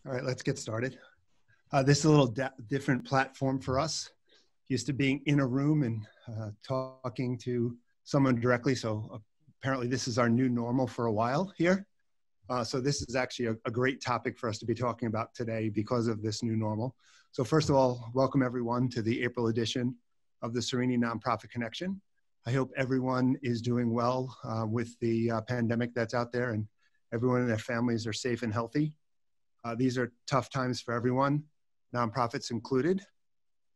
All right, let's get started. This is a little different platform for us. Used to being in a room and talking to someone directly. So apparently this is our new normal for a while here. So this is actually a great topic for us to be talking about today because of this new normal. So first of all, welcome everyone to the April edition of the Cerini Nonprofit Connection. I hope everyone is doing well with the pandemic that's out there, and everyone and their families are safe and healthy. These are tough times for everyone, nonprofits included.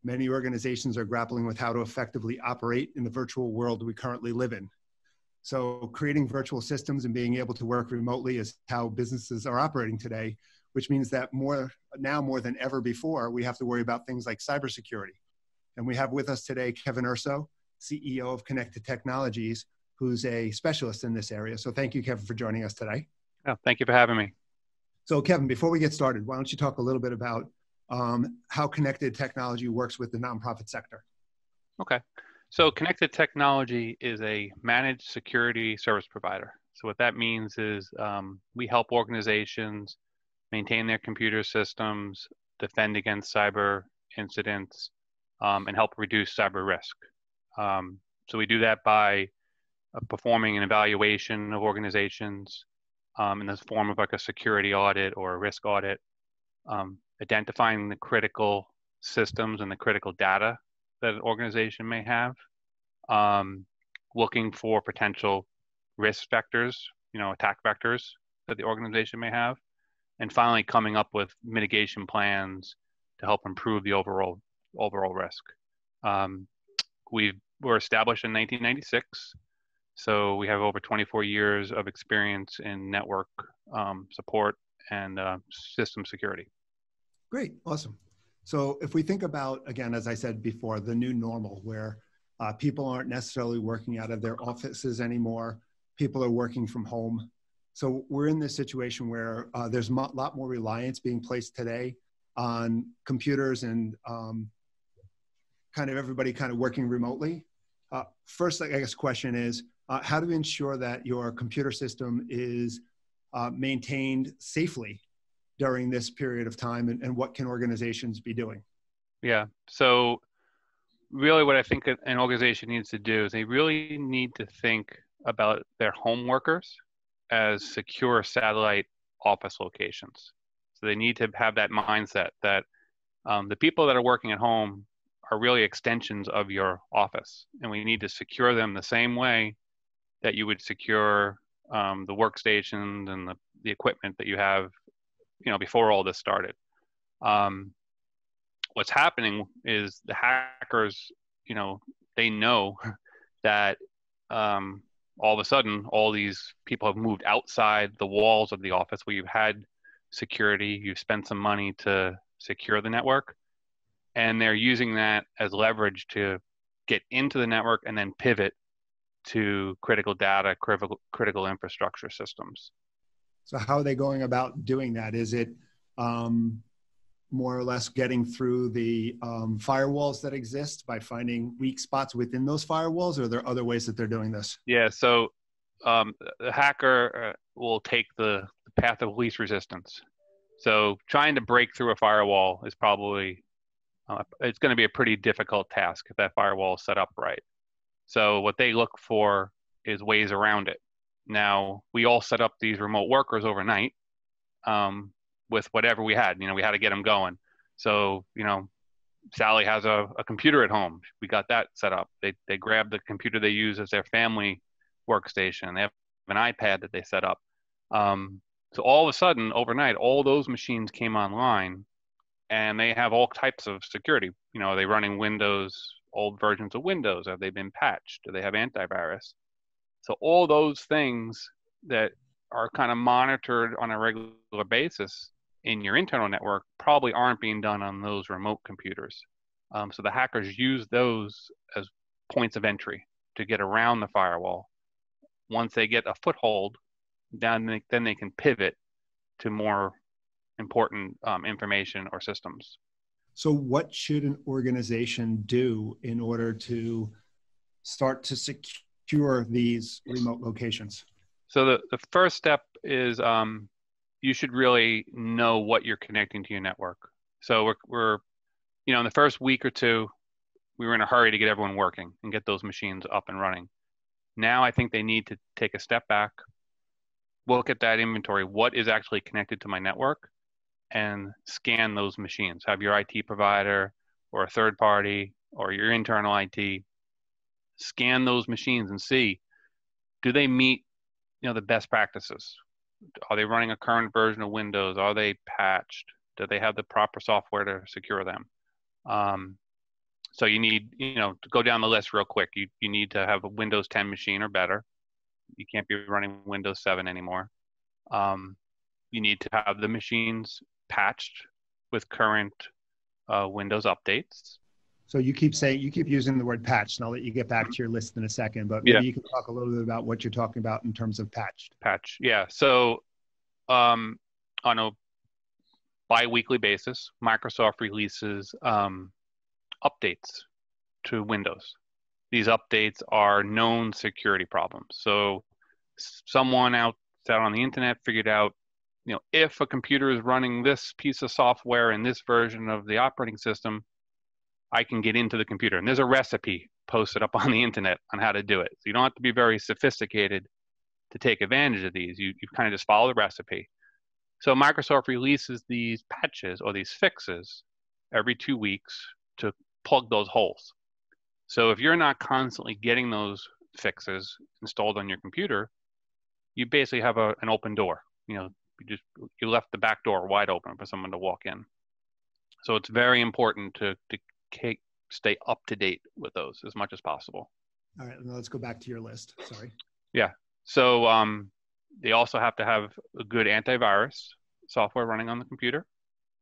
Many organizations are grappling with how to effectively operate in the virtual world we currently live in. So creating virtual systems and being able to work remotely is how businesses are operating today, which means that now more than ever before, we have to worry about things like cybersecurity. And we have with us today Kevin Urso, CEO of Connected Technologies, who's a specialist in this area. So thank you, Kevin, for joining us today. Oh, thank you for having me. So Kevin, before we get started, why don't you talk a little bit about how connected technology works with the nonprofit sector? Okay. So Connected Technology is a managed security service provider. So what that means is we help organizations maintain their computer systems, defend against cyber incidents, and help reduce cyber risk. So we do that by performing an evaluation of organizations in the form of like a security audit or a risk audit, identifying the critical systems and the critical data that an organization may have, looking for potential risk vectors, attack vectors that the organization may have, and finally coming up with mitigation plans to help improve the overall risk. We were established in 1996. So we have over 24 years of experience in network support and system security. Great, awesome. So if we think about, again, as I said before, the new normal where people aren't necessarily working out of their offices anymore, people are working from home. So we're in this situation where there's a lot more reliance being placed today on computers and kind of everybody kind of working remotely. First, I guess, question is, how do we ensure that your computer system is maintained safely during this period of time, and what can organizations be doing? Yeah, so really what I think an organization needs to do is they really need to think about their home workers as secure satellite office locations. So they need to have that mindset that the people that are working at home are really extensions of your office, and we need to secure them the same way that you would secure the workstations and the equipment that you have, before all this started. What's happening is the hackers, they know that all of a sudden, all these people have moved outside the walls of the office where you've had security, you've spent some money to secure the network, and they're using that as leverage to get into the network and then pivot to critical data, critical infrastructure systems. So how are they going about doing that? Is it more or less getting through the firewalls that exist by finding weak spots within those firewalls, or are there other ways that they're doing this? Yeah, so the hacker will take the path of least resistance. So trying to break through a firewall is probably, it's going to be a pretty difficult task if that firewall is set up right. So what they look for is ways around it. Now, we all set up these remote workers overnight with whatever we had. We had to get them going. So, Sally has a computer at home. We got that set up. They grab the computer they use as their family workstation. They have an iPad that they set up. So all of a sudden, overnight, all those machines came online, and they have all types of security. Are they running Windows, old versions of Windows? Have they been patched? Do they have antivirus? So all those things that are kind of monitored on a regular basis in your internal network probably aren't being done on those remote computers. So the hackers use those as points of entry to get around the firewall. Once they get a foothold, then they can pivot to more important information or systems. So what should an organization do in order to start to secure these remote locations? So the first step is you should really know what you're connecting to your network. So we're in the first week or two, we were in a hurry to get everyone working and get those machines up and running. Now I think they need to take a step back, look at that inventory, what is actually connected to my network, and scan those machines. Have your IT provider or a third party or your internal IT scan those machines and see, do they meet the best practices? Are they running a current version of Windows? Are they patched? Do they have the proper software to secure them? So you need, to go down the list real quick. You need to have a Windows 10 machine or better. You can't be running Windows 7 anymore. You need to have the machines patched with current Windows updates. So you keep using the word patch, and I'll let you get back to your list in a second, but maybe you can talk a little bit about what you're talking about in terms of patched. Patch, yeah. So on a bi-weekly basis, Microsoft releases updates to Windows. These updates are known security problems. So someone out on the internet figured out, if a computer is running this piece of software in this version of the operating system, I can get into the computer. And there's a recipe posted up on the internet on how to do it. So you don't have to be very sophisticated to take advantage of these. You kind of just follow the recipe. So Microsoft releases these patches or these fixes every 2 weeks to plug those holes. So if you're not constantly getting those fixes installed on your computer, you basically have an open door. You left the back door wide open for someone to walk in. So it's very important to stay up to date with those as much as possible. All right, now let's go back to your list. Sorry. Yeah. So they also have to have a good antivirus software running on the computer.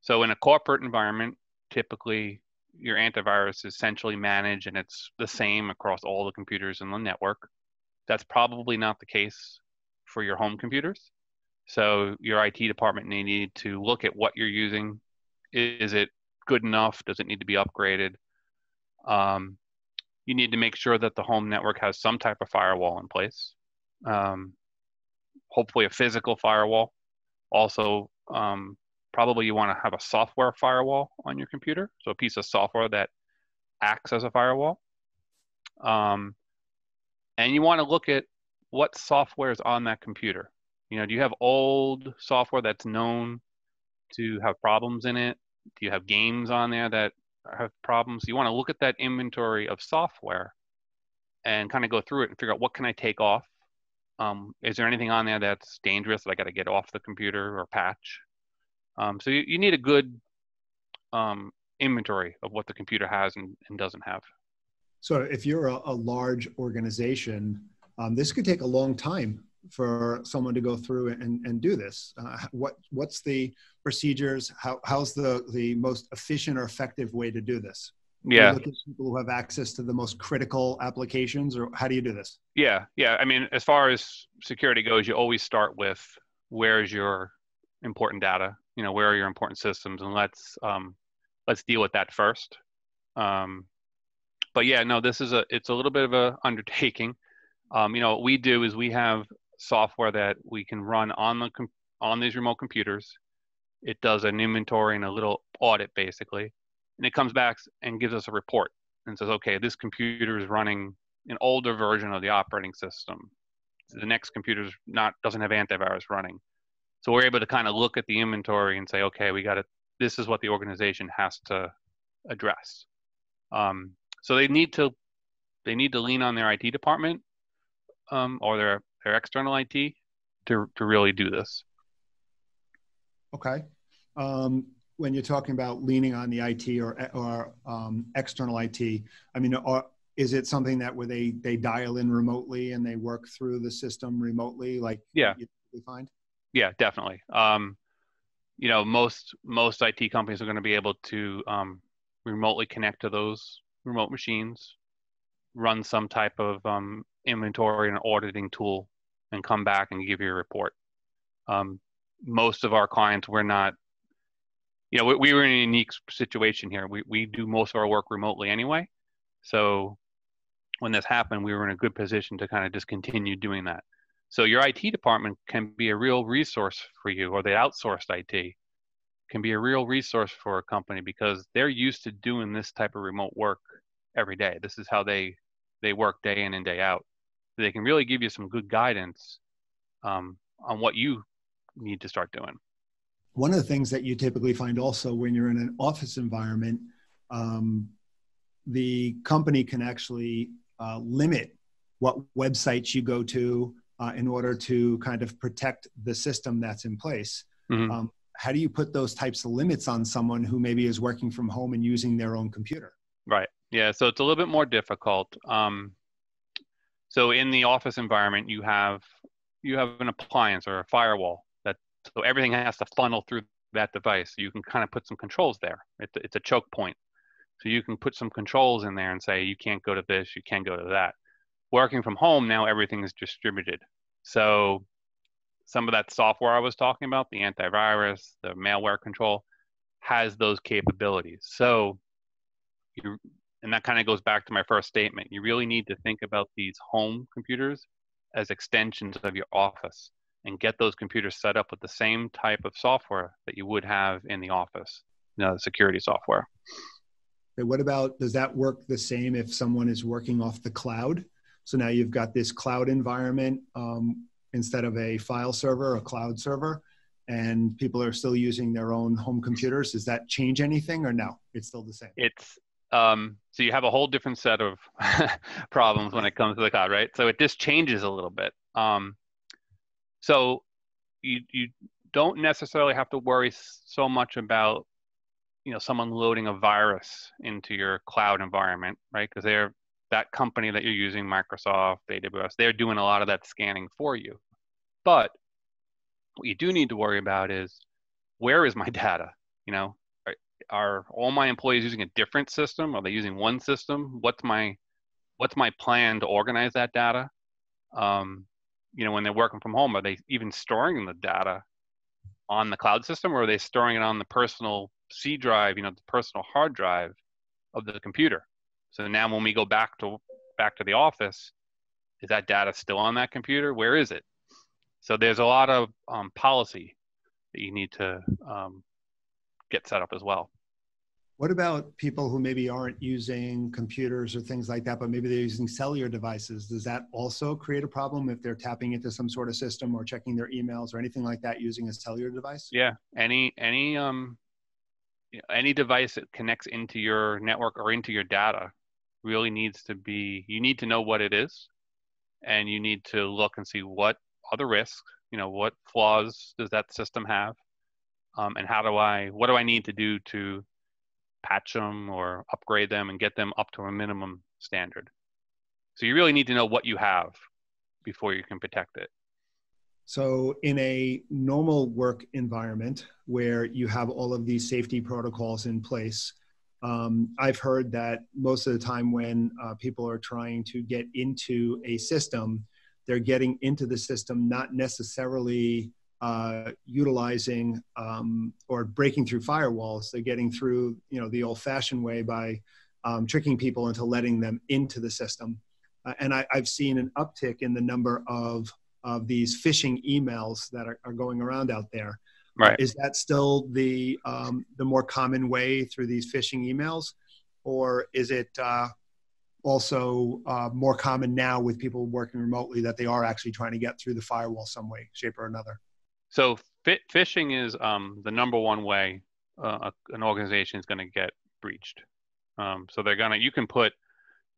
So in a corporate environment, typically your antivirus is centrally managed and it's the same across all the computers in the network. That's probably not the case for your home computers. So your IT department may need to look at what you're using. Is it good enough? Does it need to be upgraded? You need to make sure that the home network has some type of firewall in place. Hopefully a physical firewall. Also, probably you want to have a software firewall on your computer. So a piece of software that acts as a firewall. And you want to look at what software is on that computer. Do you have old software that's known to have problems in it? Do you have games on there that have problems? You want to look at that inventory of software and kind of go through it and figure out what can I take off? Is there anything on there that's dangerous that I got to get off the computer or patch? So you need a good inventory of what the computer has and doesn't have. So if you're a large organization, this could take a long time for someone to go through and do this. What's the procedures? How's the most efficient or effective way to do this? Yeah. You look at people who have access to the most critical applications, or how do you do this? Yeah. I mean, as far as security goes, you always start with where's your important data? Where are your important systems? And let's deal with that first. But yeah, no, it's a little bit of a undertaking. What we do is we have software that we can run on these remote computers. It does an inventory and a little audit basically, and it comes back and gives us a report and says, okay, this computer is running an older version of the operating system. The next computer doesn't have antivirus running. So we're able to kind of look at the inventory and say, okay, this is what the organization has to address. So they need to lean on their IT department or their external IT to really do this. Okay. When you're talking about leaning on the IT or external IT, I mean, is it something that where they dial in remotely and they work through the system remotely, like you find? Yeah, definitely. Most IT companies are going to be able to remotely connect to those remote machines, run some type of inventory and auditing tool, and come back and give you a report. Most of our clients, we're not, we were in a unique situation here. We do most of our work remotely anyway. So when this happened, we were in a good position to kind of just continue doing that. So your IT department can be a real resource for you, or the outsourced IT can be a real resource for a company because they're used to doing this type of remote work every day. This is how they work day in and day out. They can really give you some good guidance on what you need to start doing. One of the things that you typically find also when you're in an office environment, the company can actually limit what websites you go to in order to kind of protect the system that's in place. Mm-hmm. How do you put those types of limits on someone who maybe is working from home and using their own computer? Right. Yeah. So it's a little bit more difficult. So in the office environment, you have an appliance or a firewall that so everything has to funnel through that device. You can kind of put some controls there. It's a choke point. So you can put some controls in there and say you can't go to this, you can't go to that. Working from home now, everything is distributed. So some of that software I was talking about, the antivirus, the malware control, has those capabilities. So and that kind of goes back to my first statement. You really need to think about these home computers as extensions of your office and get those computers set up with the same type of software that you would have in the office, the security software. Okay, what about, does that work the same if someone is working off the cloud? So now you've got this cloud environment instead of a file server, a cloud server, and people are still using their own home computers. Does that change anything or no? It's still the same? It's so you have a whole different set of problems when it comes to the cloud, right? So it just changes a little bit. So you don't necessarily have to worry so much about someone loading a virus into your cloud environment, right? Because that company that you're using, Microsoft, AWS, they're doing a lot of that scanning for you. But what you do need to worry about is, where is my data? Are all my employees using a different system? Are they using one system? What's my plan to organize that data? When they're working from home, are they even storing the data on the cloud system, or are they storing it on the personal C drive, the personal hard drive of the computer? So now when we go back to the office, is that data still on that computer? Where is it? So there's a lot of policy that you need to get set up as well. What about people who maybe aren't using computers or things like that, but maybe they're using cellular devices? Does that also create a problem if they're tapping into some sort of system or checking their emails or anything like that using a cellular device? Yeah, any device that connects into your network or into your data really needs to be, you need to know what it is, and you need to look and see what are the risks, what flaws does that system have, and what do I need to do to patch them or upgrade them and get them up to a minimum standard. So you really need to know what you have before you can protect it. So in a normal work environment where you have all of these safety protocols in place, I've heard that most of the time when people are trying to get into a system, they're getting into the system not necessarily utilizing or breaking through firewalls. They're getting through, the old-fashioned way by tricking people into letting them into the system. And I've seen an uptick in the number of these phishing emails that are going around out there. Right. Is that still the more common way through these phishing emails, or is it also more common now with people working remotely that they are actually trying to get through the firewall some way, shape, or another? So phishing is the number one way an organization is going to get breached. So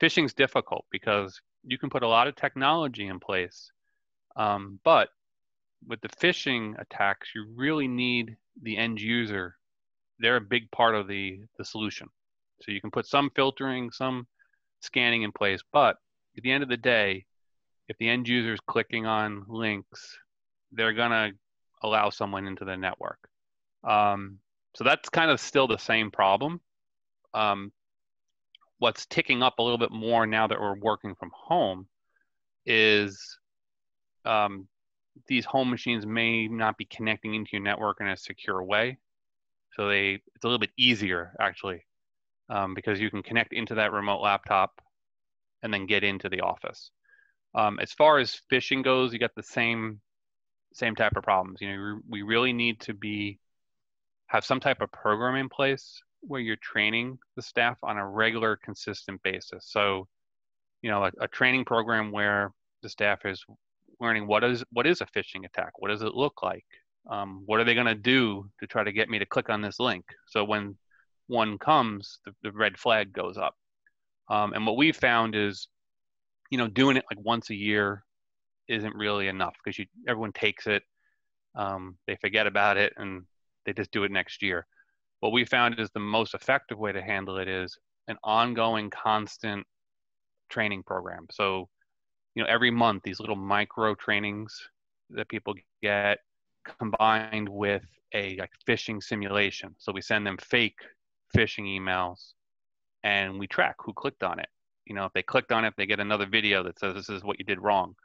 phishing's difficult because you can put a lot of technology in place, but with the phishing attacks, you really need the end user. They're a big part of the solution. So you can put some filtering, some scanning in place, but at the end of the day, if the end user is clicking on links, they're going to allow someone into the network. So that's kind of still the same problem. What's ticking up a little bit more now that we're working from home is these home machines may not be connecting into your network in a secure way. So it's a little bit easier actually, because you can connect into that remote laptop and then get into the office. As far as phishing goes, you got the same type of problems. We really need to have some type of program in place where you're training the staff on a regular, consistent basis. So, a training program where the staff is learning what is a phishing attack, what does it look like, what are they going to do to try to get me to click on this link. So when one comes, the red flag goes up. And what we've found is, doing it like once a year isn't really enough because everyone takes it, they forget about it, and they just do it next year. What we found is the most effective way to handle it is an ongoing, constant training program. So, every month, these little micro trainings that people get combined with a like phishing simulation. So we send them fake phishing emails and we track who clicked on it. If they clicked on it, they get another video that says this is what you did wrong.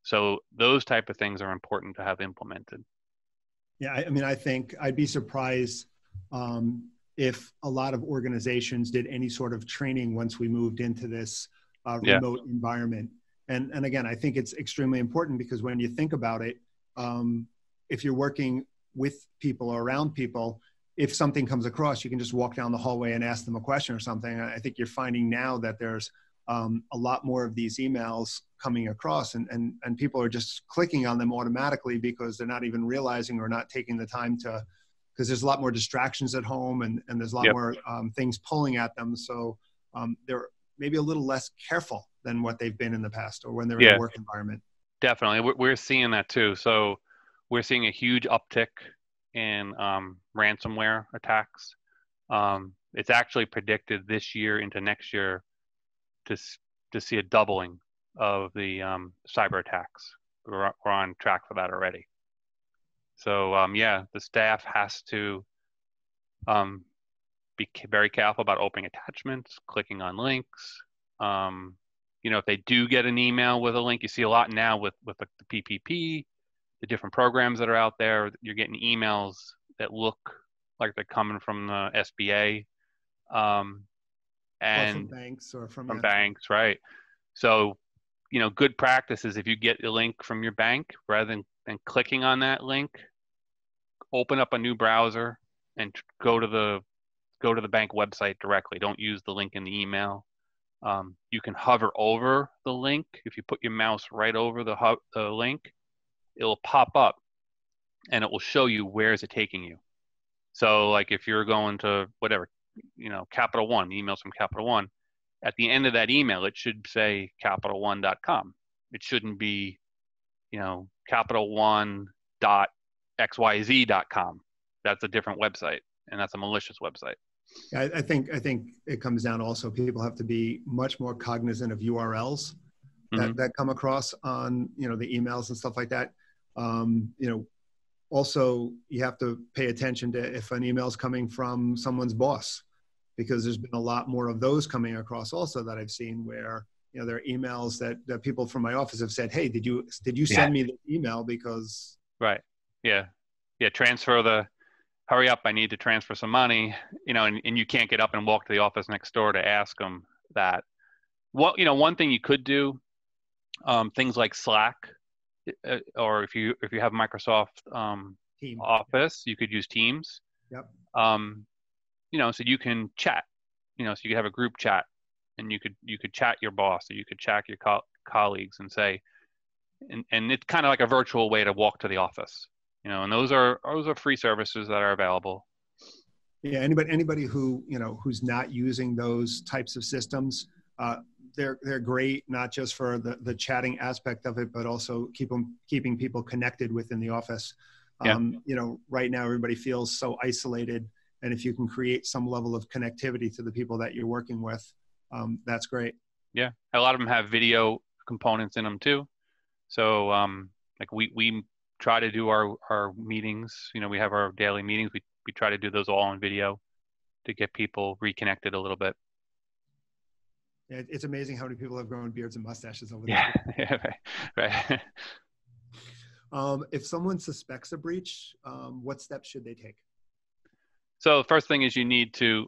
So those type of things are important to have implemented. Yeah, I mean, I think I'd be surprised if a lot of organizations did any sort of training once we moved into this remote environment. And again, I think it's extremely important because when you think about it, if you're working with people or around people, if something comes across, you can just walk down the hallway and ask them a question or something. I think you're finding now that there's a lot more of these emails coming across and people are just clicking on them automatically because they're not even realizing or not taking the time to, because there's a lot more distractions at home and there's a lot more things pulling at them. So they're maybe a little less careful than what they've been in the past or when they're in a work environment. Definitely. We're seeing that too. So we're seeing a huge uptick in ransomware attacks. It's actually predicted this year into next year to see a doubling of the cyber attacks. We're on track for that already. So the staff has to be very careful about opening attachments, clicking on links. If they do get an email with a link, you see a lot now with the PPP, the different programs that are out there. You're getting emails that look like they're coming from the SBA, and or from banks or from banks, right? So, good practice is if you get a link from your bank, rather than clicking on that link, open up a new browser and go to the bank website directly. Don't use the link in the email. You can hover over the link. If you put your mouse right over the link, it'll pop up and it will show you where is it taking you. So like if you're going to whatever, Capital One, emails from Capital One, at the end of that email, it should say CapitalOne.com. It shouldn't be, CapitalOne.xyz.com. That's a different website, and that's a malicious website. I think it comes down also, people have to be much more cognizant of URLs that come across on, the emails and stuff like that. Also you have to pay attention to if an email is coming from someone's boss, because there's been a lot more of those coming across also that I've seen where, there are emails that people from my office have said, hey, did you send me the email? Because. Right. Yeah. Hurry up, I need to transfer some money, and you can't get up and walk to the office next door to ask them that. Well, one thing you could do, things like Slack, or if you have Microsoft Office, you could use Teams. Yep. So you can chat, so you could have a group chat, and you could chat your boss, or you could chat your colleagues and say, and it's kind of like a virtual way to walk to the office. And those are free services that are available. Yeah, anybody who who's not using those types of systems, they're great not just for the chatting aspect of it, but also keeping people connected within the office. Right now everybody feels so isolated, and if you can create some level of connectivity to the people that you're working with, that's great. Yeah, a lot of them have video components in them too. So like we try to do our meetings, we have our daily meetings. We try to do those all on video to get people reconnected a little bit. Yeah, it's amazing how many people have grown beards and mustaches over there. Yeah, right. If someone suspects a breach, what steps should they take? So the first thing is you need to,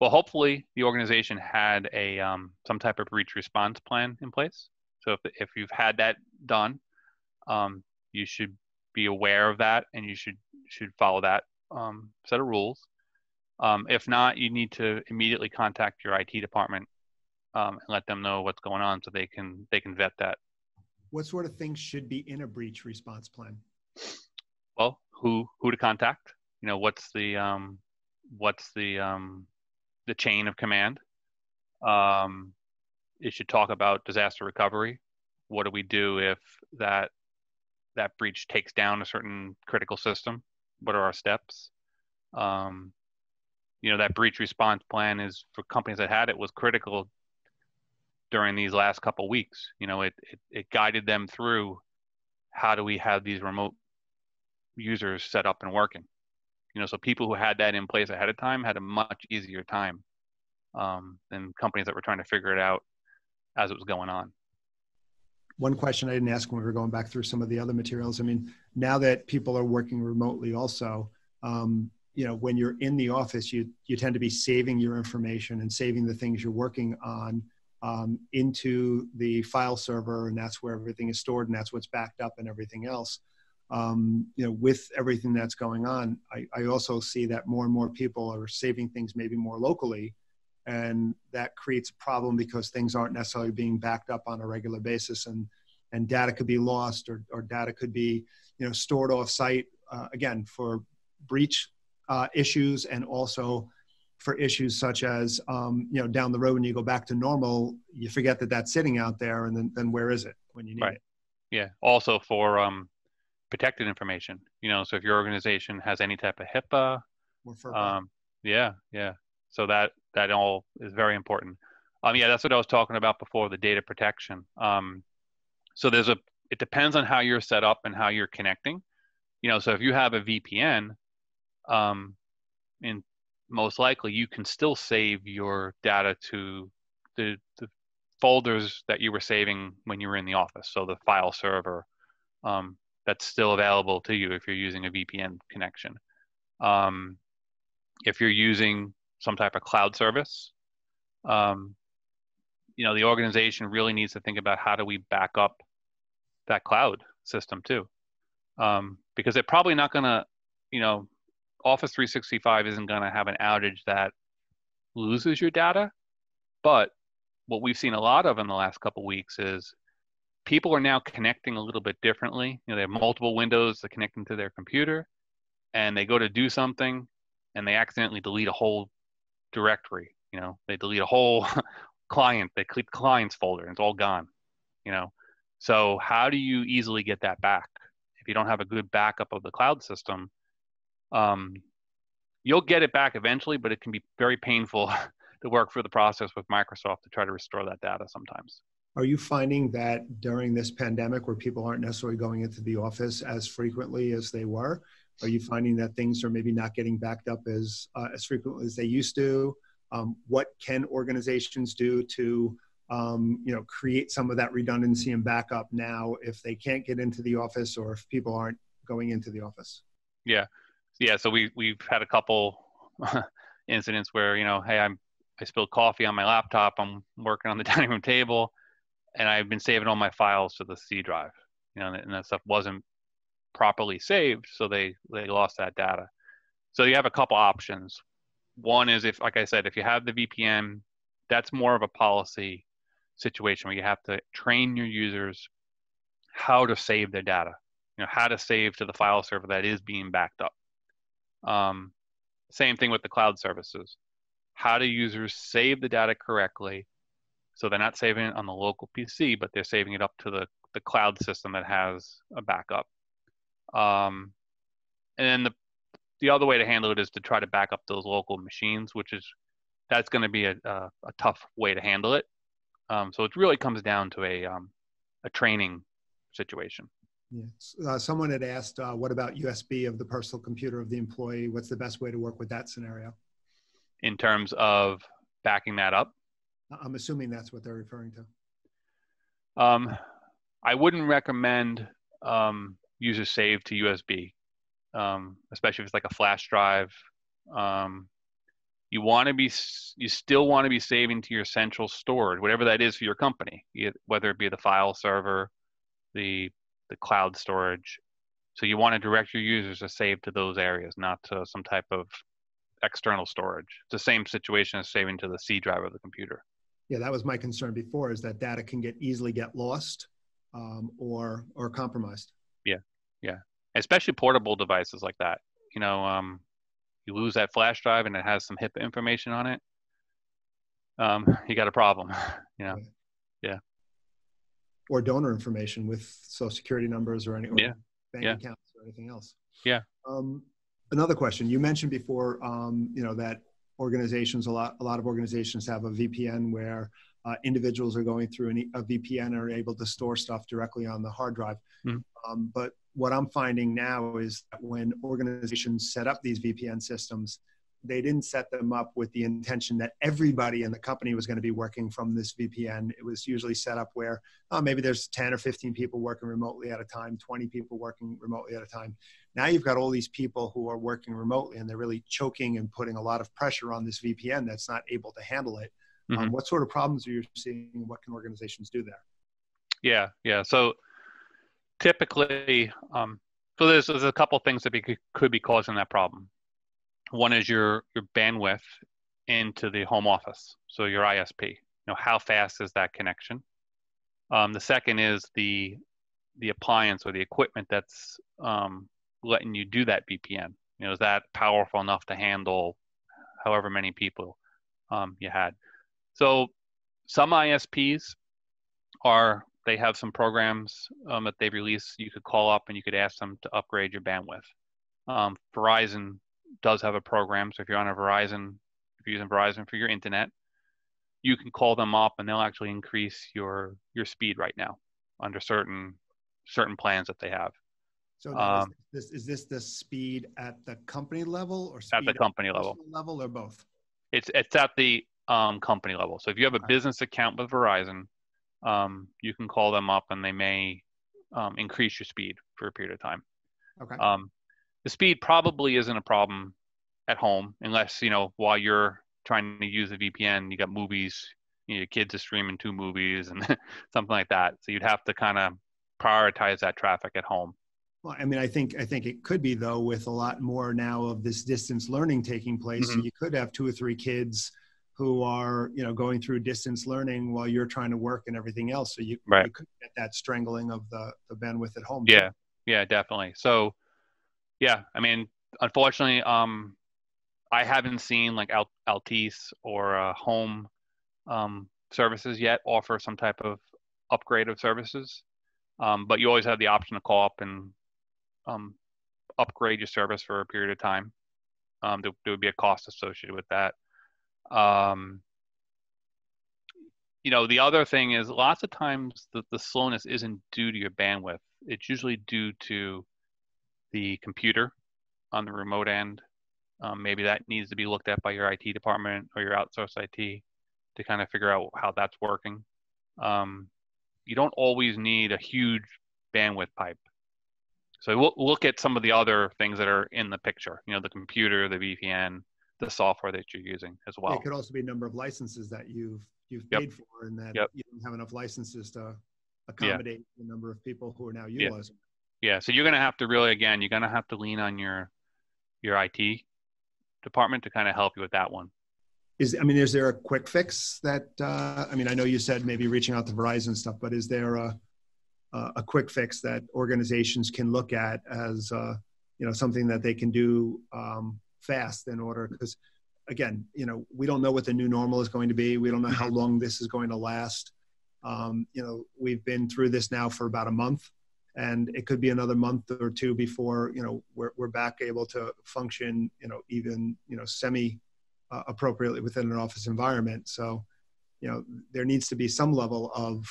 hopefully the organization had some type of breach response plan in place. So if you've had that done, you should be aware of that, and you should follow that set of rules. If not, you need to immediately contact your IT department and let them know what's going on, so they can vet that. What sort of things should be in a breach response plan? Well, who to contact? What's the chain of command? It should talk about disaster recovery. What do we do if that breach takes down a certain critical system? What are our steps? That breach response plan is, for companies that had it, was critical during these last couple of weeks. It guided them through, how do we have these remote users set up and working? So people who had that in place ahead of time had a much easier time than companies that were trying to figure it out as it was going on. One question I didn't ask when we were going back through some of the other materials. I mean, now that people are working remotely also, when you're in the office, you tend to be saving your information and saving the things you're working on into the file server, and that's where everything is stored, and that's what's backed up and everything else. With everything that's going on, I also see that more and more people are saving things maybe more locally, and that creates a problem because things aren't necessarily being backed up on a regular basis, and data could be lost, or data could be stored off site, again, for breach issues, and also for issues such as down the road when you go back to normal, you forget that that's sitting out there, and then where is it when you need it? Yeah. Also for protected information, so if your organization has any type of HIPAA, or for yeah. So that all is very important. That's what I was talking about before, the data protection. So it depends on how you're set up and how you're connecting. So if you have a VPN, and most likely you can still save your data to the folders that you were saving when you were in the office. So the file server, that's still available to you if you're using a VPN connection. If you're using some type of cloud service, the organization really needs to think about, how do we back up that cloud system too? Because they're probably not going to, Office 365 isn't going to have an outage that loses your data. But what we've seen a lot of in the last couple of weeks is people are now connecting a little bit differently. They have multiple windows that connect into their computer, and they go to do something, and they accidentally delete a whole directory. They delete a whole client. They click clients folder, and it's all gone. So how do you easily get that back? If you don't have a good backup of the cloud system, you'll get it back eventually, but it can be very painful to work through the process with Microsoft to try to restore that data sometimes. Are you finding that during this pandemic, where people aren't necessarily going into the office as frequently as they were, are you finding that things are maybe not getting backed up as frequently as they used to? What can organizations do to create some of that redundancy and backup now if they can't get into the office, or if people aren't going into the office? Yeah. So we've had a couple incidents where, hey, I spilled coffee on my laptop. I'm working on the dining room table, and I've been saving all my files to the C drive, and that stuff wasn't properly saved, so they lost that data. So you have a couple options. One is, if, like I said, if you have the VPN, that's more of a policy situation where you have to train your users how to save their data, how to save to the file server that is being backed up. Same thing with the cloud services. How do users save the data correctly, so they're not saving it on the local PC, but they're saving it up to the cloud system that has a backup. And then the other way to handle it is to try to back up those local machines, that's going to be a tough way to handle it. So it really comes down to a training situation. Yeah. Someone had asked, what about USB of the personal computer of the employee? What's the best way to work with that scenario? In terms of backing that up? I'm assuming that's what they're referring to. I wouldn't recommend users save to USB, especially if it's like a flash drive. you still want to be saving to your central storage, whatever that is for your company, whether it be the file server, the cloud storage. So you want to direct your users to save to those areas, not to some type of external storage. It's the same situation as saving to the C drive of the computer. Yeah, that was my concern before, is that data can easily get lost or compromised. Yeah, yeah. Especially portable devices like that. You lose that flash drive and it has some HIPAA information on it. You got a problem. Yeah. Yeah. Or donor information with social security numbers or bank Yeah. accounts or anything else. Yeah. Another question. You mentioned before, that organizations, a lot of organizations have a VPN where individuals are going through a VPN and are able to store stuff directly on the hard drive. Mm-hmm. But what I'm finding now is that when organizations set up these VPN systems, they didn't set them up with the intention that everybody in the company was going to be working from this VPN. It was usually set up where maybe there's 10 or 15 people working remotely at a time, 20 people working remotely at a time. Now you've got all these people who are working remotely and they're really choking and putting a lot of pressure on this VPN that's not able to handle it. Mm-hmm. What sort of problems are you seeing? What can organizations do there? Yeah. So typically, so there's a couple of things that could be causing that problem. One is your bandwidth into the home office, so your ISP. How fast is that connection? The second is the appliance or the equipment that's letting you do that VPN. Is that powerful enough to handle however many people you had? So some ISPs they have some programs that they've released. You could call up and you could ask them to upgrade your bandwidth. Verizon does have a program. So if you're using Verizon for your internet, you can call them up and they'll actually increase your speed right now under certain plans that they have. So is this the speed at the company level or speed at the company level or both? It's at the company level. So if you have a business account with Verizon, you can call them up and they may increase your speed for a period of time. Okay. The speed probably isn't a problem at home unless, while you're trying to use a VPN, you got movies, your kids are streaming 2 movies and something like that. So you'd have to kind of prioritize that traffic at home. Well, I mean, I think it could be, though, with a lot more now of this distance learning taking place. Mm-hmm. So you could have 2 or 3 kids who are, going through distance learning while you're trying to work and everything else. So you could get that strangling of the bandwidth at home. Yeah. Yeah, definitely. So, yeah, I mean, unfortunately, I haven't seen like Altice or home services yet offer some type of upgrade of services. But you always have the option to call up and upgrade your service for a period of time. There would be a cost associated with that. The other thing is lots of times the slowness isn't due to your bandwidth. It's usually due to the computer on the remote end. Maybe that needs to be looked at by your IT department or your outsourced IT to kind of figure out how that's working. You don't always need a huge bandwidth pipe. So we'll look at some of the other things that are in the picture, the computer, the VPN, the software that you're using as well. It could also be a number of licenses that you've paid for and that you don't have enough licenses to accommodate the number of people who are now utilizing it. Yeah, so you're going to have to lean on your IT department to kind of help you with that one. Is there a quick fix that, I know you said maybe reaching out to Verizon stuff, but is there a quick fix that organizations can look at as, something that they can do fast in order? Because again, we don't know what the new normal is going to be. We don't know how long this is going to last. We've been through this now for about a month, and it could be another month or 2 before, we're back able to function, even, semi appropriately within an office environment. So, there needs to be some level of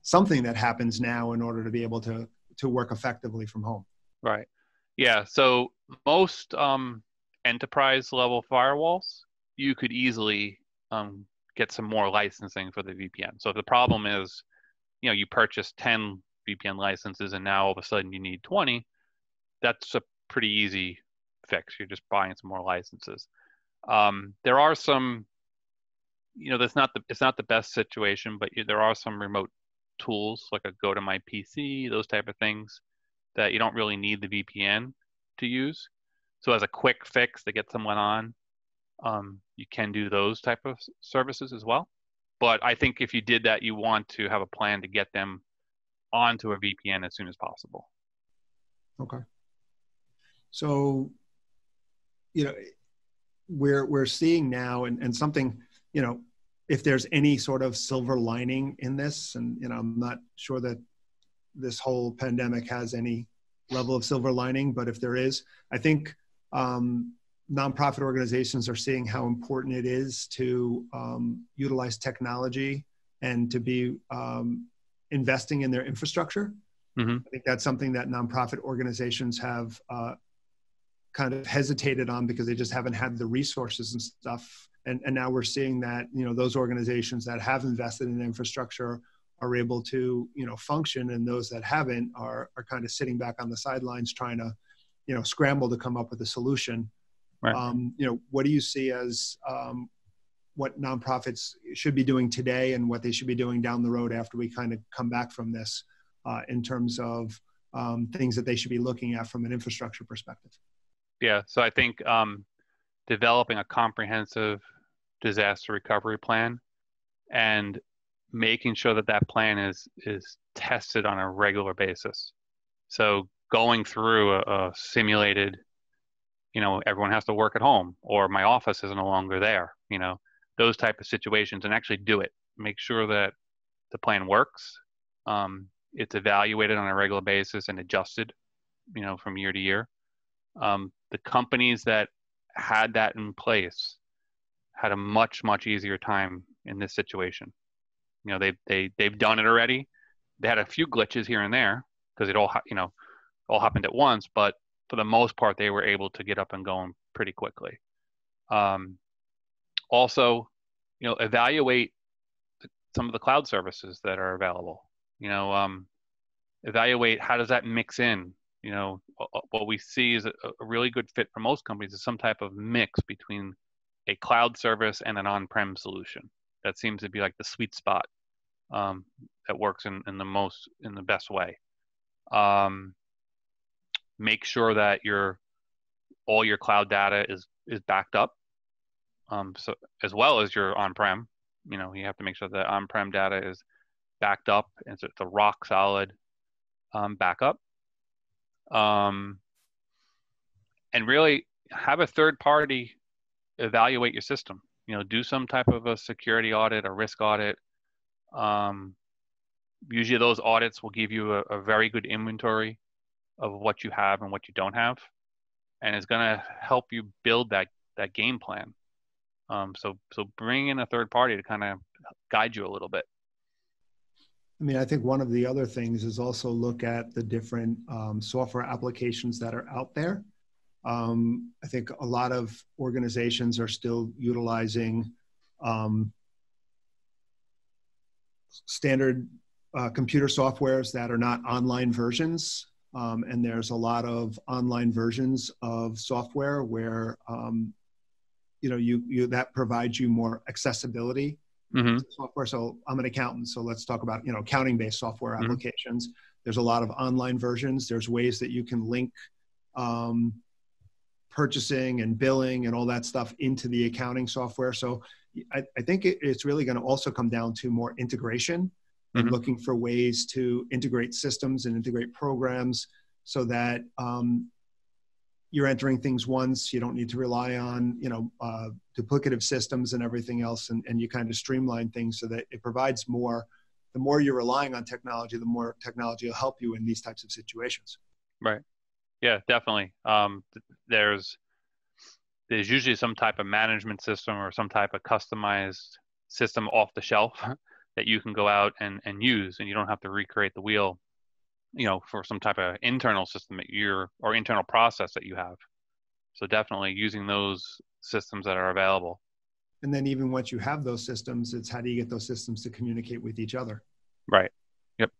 something that happens now in order to be able to work effectively from home. Right. Yeah. So most enterprise level firewalls, you could easily get some more licensing for the VPN. So if the problem is, you purchase 10 VPN licenses and now all of a sudden you need 20, that's a pretty easy fix. You're just buying some more licenses. There are some, it's not the best situation, but there are some remote tools like a go to my PC, those type of things that you don't really need the VPN to use. So as a quick fix to get someone on, you can do those type of services as well. But I think if you did that, you want to have a plan to get them onto a VPN as soon as possible. Okay. So, you know, we're seeing now, and something, if there's any sort of silver lining in this, and I'm not sure that this whole pandemic has any level of silver lining, but if there is, I think nonprofit organizations are seeing how important it is to utilize technology and to be investing in their infrastructure. Mm-hmm. I think that's something that nonprofit organizations have kind of hesitated on because they just haven't had the resources and stuff. And now we're seeing that, those organizations that have invested in infrastructure are able to, function, and those that haven't are kind of sitting back on the sidelines trying to, scramble to come up with a solution. Right. What do you see as what nonprofits should be doing today and what they should be doing down the road after we kind of come back from this in terms of things that they should be looking at from an infrastructure perspective? Yeah, so I think developing a comprehensive disaster recovery plan and making sure that that plan is tested on a regular basis. So going through a simulated, everyone has to work at home or my office is no longer there, those type of situations, and actually do it. Make sure that the plan works. It's evaluated on a regular basis and adjusted, from year to year. The companies that had that in place had a much, much easier time in this situation. They've done it already. They had a few glitches here and there because it all happened at once, but for the most part, they were able to get up and going pretty quickly. Also, evaluate some of the cloud services that are available. Evaluate how does that mix in. What we see is a really good fit for most companies is some type of mix between a cloud service and an on-prem solution. That seems to be like the sweet spot that works in the best way. Make sure that all your cloud data is backed up. So as well as your on-prem, you have to make sure that on-prem data is backed up and it's a rock solid backup. And really have a third party evaluate your system. Do some type of a security audit, a risk audit. Usually those audits will give you a very good inventory of what you have and what you don't have, and it's going to help you build that game plan. So bring in a third party to kind of guide you a little bit. I mean, I think one of the other things is also look at the different software applications that are out there. I think a lot of organizations are still utilizing standard computer softwares that are not online versions. And there's a lot of online versions of software where, that provides you more accessibility. Mm-hmm. Software. So I'm an accountant. So let's talk about, accounting-based software applications. There's a lot of online versions. There's ways that you can link purchasing and billing and all that stuff into the accounting software. So I think it's really going to also come down to more integration and looking for ways to integrate systems and integrate programs so that you're entering things once. You don't need to rely on, duplicative systems and everything else. And you kind of streamline things so that it provides more. The more you're relying on technology, the more technology will help you in these types of situations. Right. Yeah, definitely. There's usually some type of management system or some type of customized system off the shelf that you can go out and use, and you don't have to recreate the wheel, for some type of internal system or internal process that you have. So definitely using those systems that are available. And then even once you have those systems, it's how do you get those systems to communicate with each other? Right. Yep.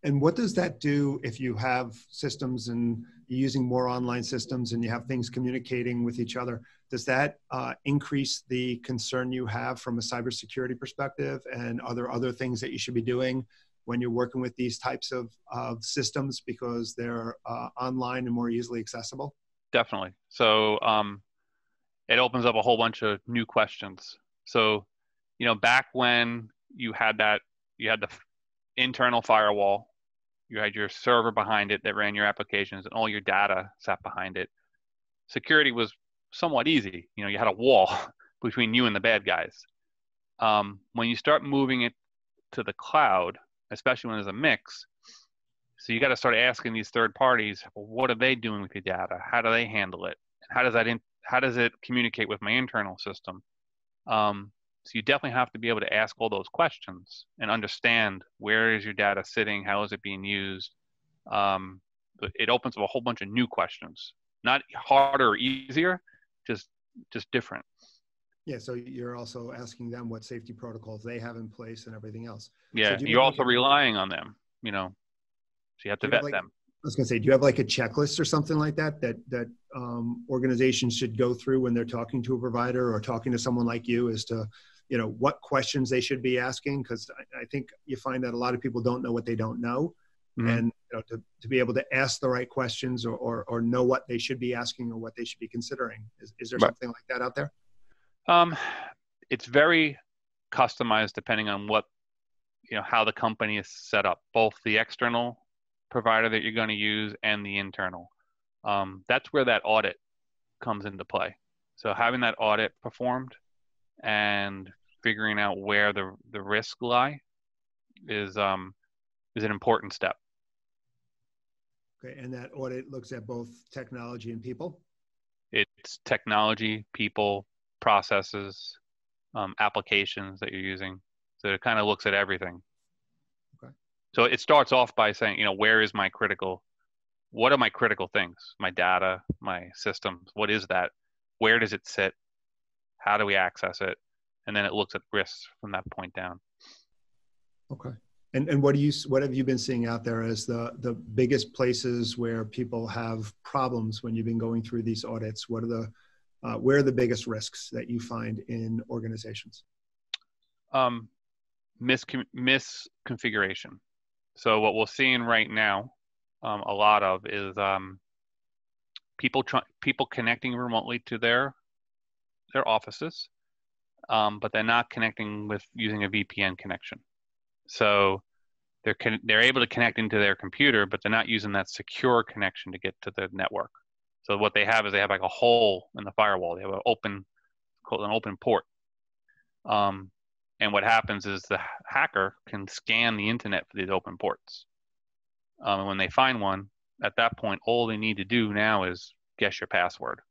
And what does that do if you have systems and you're using more online systems and you have things communicating with each other? Does that increase the concern you have from a cybersecurity perspective? And are there other things that you should be doing when you're working with these types of systems because they're online and more easily accessible? Definitely. So it opens up a whole bunch of new questions. So, back when you had the internal firewall, you had your server behind it that ran your applications and all your data sat behind it. Security was somewhat easy. You had a wall between you and the bad guys. When you start moving it to the cloud, especially when there's a mix, so you got to start asking these third parties, well, what are they doing with your data? How do they handle it? How does it communicate with my internal system? So you definitely have to be able to ask all those questions and understand where is your data sitting, how is it being used. It opens up a whole bunch of new questions, not harder or easier, just different. Yeah, so you're also asking them what safety protocols they have in place and everything else. Yeah, So do you you're have also relying on them, so you have to vet them. I was going to say, do you have like a checklist or something like that organizations should go through when they're talking to a provider or talking to someone like you as to, what questions they should be asking? Because I think you find that a lot of people don't know what they don't know. Mm-hmm. And to be able to ask the right questions or know what they should be asking or what they should be considering. Is there something like that out there? It's very customized depending on what, how the company is set up, both the external provider that you're going to use and the internal. That's where that audit comes into play. So having that audit performed and figuring out where the risks lie is an important step. Okay, and that audit looks at both technology and people? It's technology, people, processes, applications that you're using. So it kind of looks at everything. Okay. So it starts off by saying, what are my critical things? My data, my systems, what is that? Where does it sit? How do we access it? And then it looks at risks from that point down. Okay. And what have you been seeing out there as the biggest places where people have problems when you've been going through these audits? What are where are the biggest risks that you find in organizations? Misconfiguration. So what we're seeing right now, a lot of is people connecting remotely to their offices, but they're not connecting with using a VPN connection. So they're able to connect into their computer, but they're not using that secure connection to get to the network. So what they have is like a hole in the firewall. They have called an open port. And what happens is the hacker can scan the internet for these open ports. And when they find one, at that point, all they need to do now is guess your password.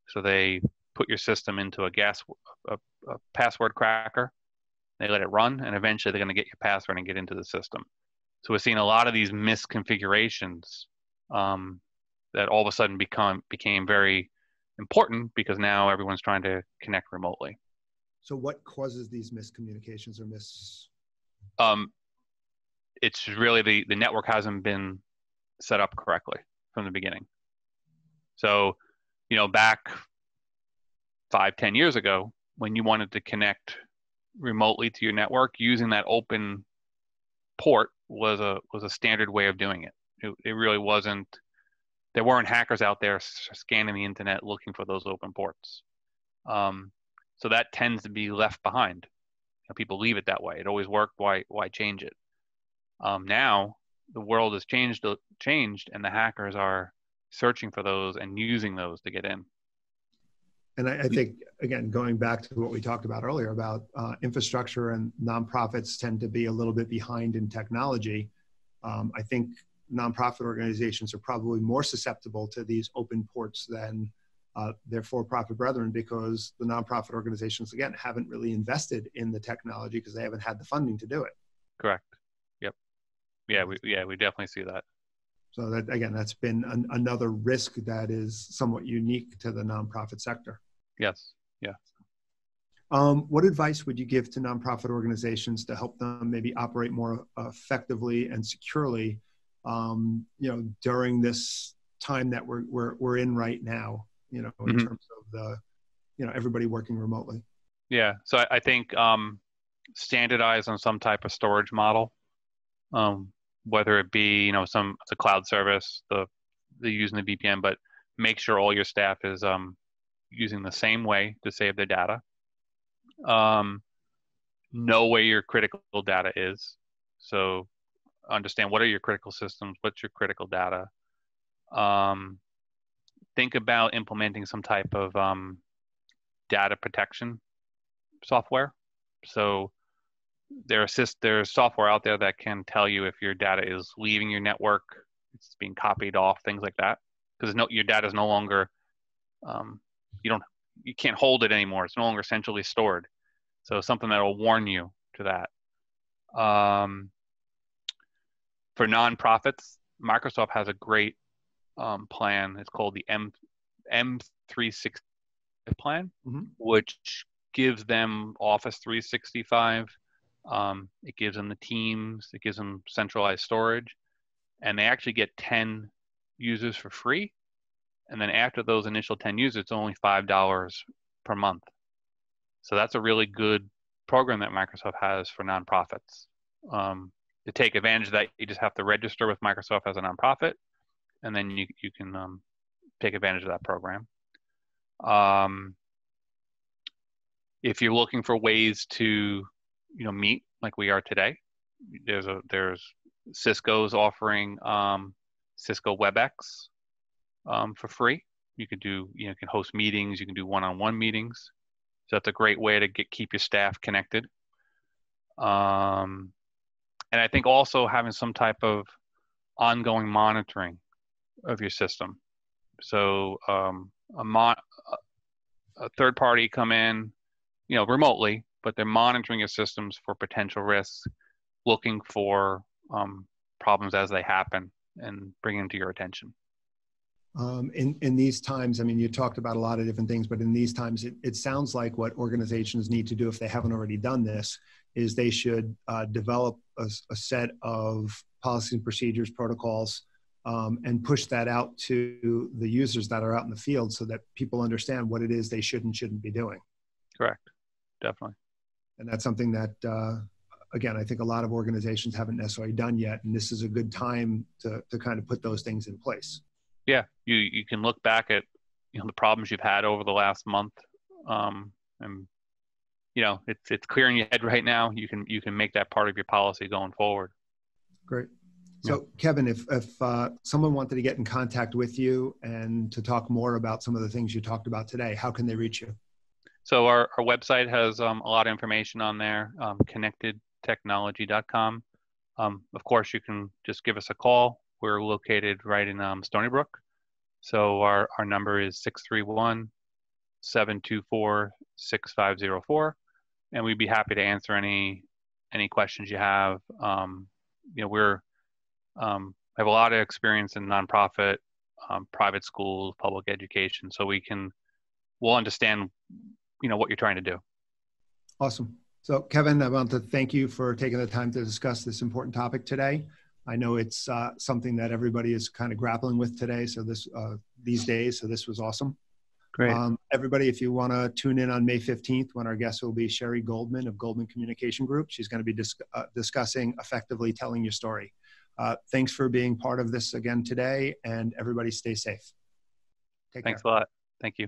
So they put your system into a password cracker. They let it run, and eventually they're going to get your password and get into the system. So we're seeing a lot of these misconfigurations that all of a sudden became very important because now everyone's trying to connect remotely. So what causes these miscommunications or it's really the network hasn't been set up correctly from the beginning. So, back 5-10 years ago, when you wanted to connect remotely to your network, using that open port was a standard way of doing it. It really wasn't. There weren't hackers out there scanning the internet looking for those open ports. So that tends to be left behind. People leave it that way. It always worked. Why change it? Now the world has changed, and the hackers are searching for those and using those to get in. And I think, again, going back to what we talked about earlier about infrastructure and nonprofits tend to be a little bit behind in technology. I think nonprofit organizations are probably more susceptible to these open ports than their for-profit brethren because the nonprofit organizations, again, haven't really invested in the technology because they haven't had the funding to do it. Correct. Yep. Yeah, we definitely see that. So that, again, that's been another risk that is somewhat unique to the nonprofit sector. Yes. Yeah. What advice would you give to nonprofit organizations to help them maybe operate more effectively and securely, during this time that we're in right now, in terms of everybody working remotely? Yeah. So I think standardize on some type of storage model, whether it be, it's a cloud service, they're using the VPN, but make sure all your staff is using the same way to save their data. Know where your critical data is. So understand what are your critical systems, what's your critical data. Think about implementing some type of data protection software. So there's software out there that can tell you if your data is leaving your network, it's being copied off, things like that. Because your data is no longer, you can't hold it anymore. It's no longer centrally stored. So something that will warn you to that. For nonprofits, Microsoft has a great plan. It's called the M360 plan, which gives them Office 365. It gives them the Teams. It gives them centralized storage. And they actually get 10 users for free. And then after those initial 10 users, it's only $5 per month. So that's a really good program that Microsoft has for nonprofits. To take advantage of that, you just have to register with Microsoft as a nonprofit, and then you can take advantage of that program. If you're looking for ways to meet like we are today, there's Cisco's offering Cisco WebEx for free. You can host meetings, you can do one-on-one meetings. So that's a great way to keep your staff connected. And I think also having some type of ongoing monitoring of your system. So a third party come in, remotely, but they're monitoring your systems for potential risks, looking for problems as they happen and bring them to your attention. In these times, I mean, you talked about a lot of different things, but in these times, it sounds like what organizations need to do, if they haven't already done this, is they should develop a set of policies and procedures, protocols, and push that out to the users that are out in the field so that people understand what it is they should and shouldn't be doing. Correct. Definitely. And that's something that, again, I think a lot of organizations haven't necessarily done yet. And this is a good time to kind of put those things in place. Yeah, you can look back at the problems you've had over the last month, and it's clear in your head right now. You can make that part of your policy going forward. Great. So Kevin, if someone wanted to get in contact with you and to talk more about some of the things you talked about today, how can they reach you? So our website has a lot of information on there, connectedtechnology.com. Of course, you can just give us a call. We're located right in Stony Brook. So our number is 631-724-6504. And we'd be happy to answer any questions you have. We're have a lot of experience in nonprofit, private schools, public education. So we'll understand, what you're trying to do. Awesome. So Kevin, I want to thank you for taking the time to discuss this important topic today. I know it's something that everybody is kind of grappling with today. So these days, so this was awesome. Great. Everybody, if you want to tune in on May 15th, when our guest will be Sherry Goldman of Goldman Communication Group, she's going to be discussing effectively telling your story. Thanks for being part of this again today, and everybody stay safe. Thanks a lot. Thank you.